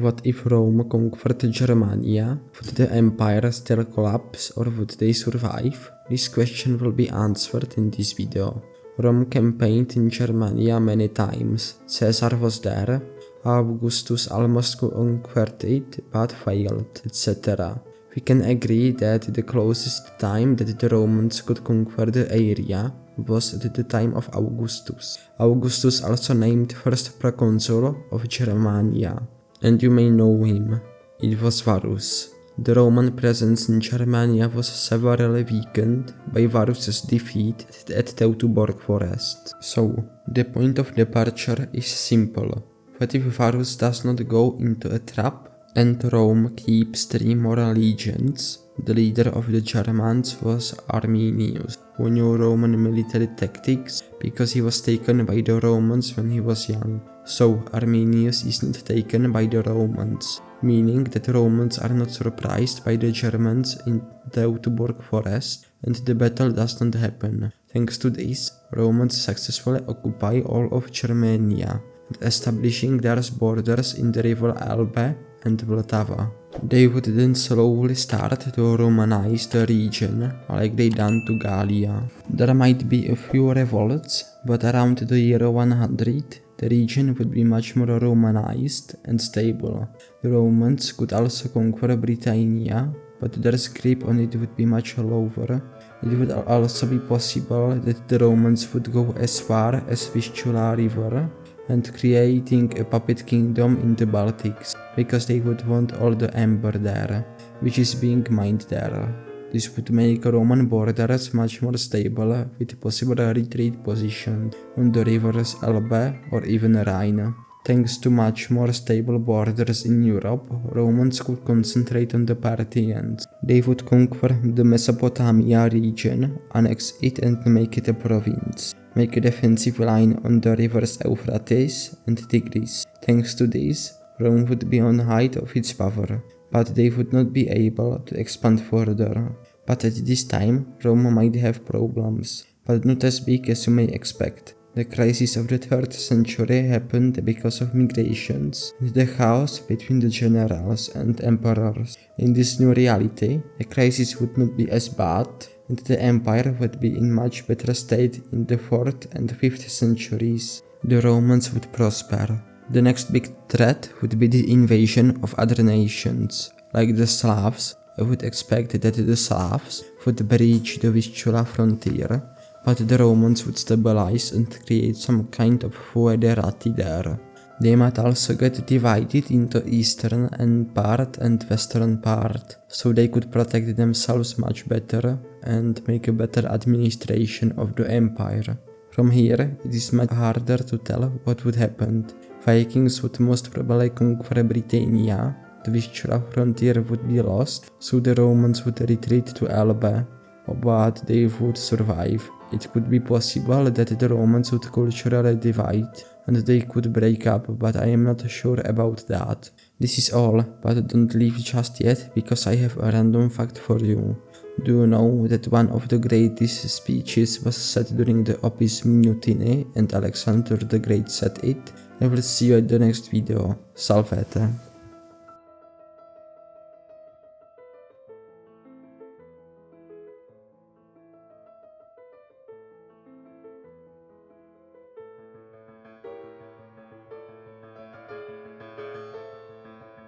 What if Rome conquered Germania? Would the empire still collapse or would they survive? This question will be answered in this video. Rome campaigned in Germania many times. Caesar was there. Augustus almost conquered it but failed, etc. We can agree that the closest time that the Romans could conquer the area was at the time of Augustus. Augustus also named first proconsul of Germania, and you may know him. It was Varus. The Roman presence in Germania was severely weakened by Varus's defeat at Teutoburg forest. So, the point of departure is simple. What if Varus does not go into a trap and Rome keeps 3 more legions? The leader of the Germans was Arminius, who knew Roman military tactics because he was taken by the Romans when he was young. So Arminius is not taken by the Romans, meaning that Romans are not surprised by the Germans in Teutoburg forest and the battle does not happen. Thanks to this, Romans successfully occupy all of Germania, establishing their borders in the river Elbe and Vltava. They would then slowly start to Romanize the region, like they done to Gallia. There might be a few revolts, but around the year 100, the region would be much more Romanized and stable. The Romans could also conquer Britannia, but their grip on it would be much lower. It would also be possible that the Romans would go as far as Vistula River and creating a puppet kingdom in the Baltics, because they would want all the amber there, which is being mined there. This would make Roman borders much more stable, with possible retreat positions on the rivers Elbe or even Rhine. Thanks to much more stable borders in Europe, Romans could concentrate on the Parthians. They would conquer the Mesopotamia region, annex it and make it a province. Make a defensive line on the rivers Euphrates and Tigris. Thanks to this, Rome would be on height of its power, but they would not be able to expand further. But at this time, Rome might have problems, but not as big as you may expect. The crisis of the 3rd century happened because of migrations and the chaos between the generals and emperors. In this new reality, the crisis would not be as bad, and the empire would be in much better state in the 4th and 5th centuries. The Romans would prosper. The next big threat would be the invasion of other nations, like the Slavs. I would expect that the Slavs would breach the Vistula frontier, but the Romans would stabilize and create some kind of feuderati there. They might also get divided into eastern part and western part, so they could protect themselves much better and make a better administration of the empire. From here, it is much harder to tell what would happen. Vikings would most probably conquer Britannia, the Vistula frontier would be lost, so the Romans would retreat to Elbe, but they would survive. It could be possible that the Romans would culturally divide and they could break up, but I am not sure about that. This is all, but don't leave just yet, because I have a random fact for you. Do you know that one of the greatest speeches was said during the Opis Mutiny and Alexander the Great said it? I will see you at the next video. Salvete.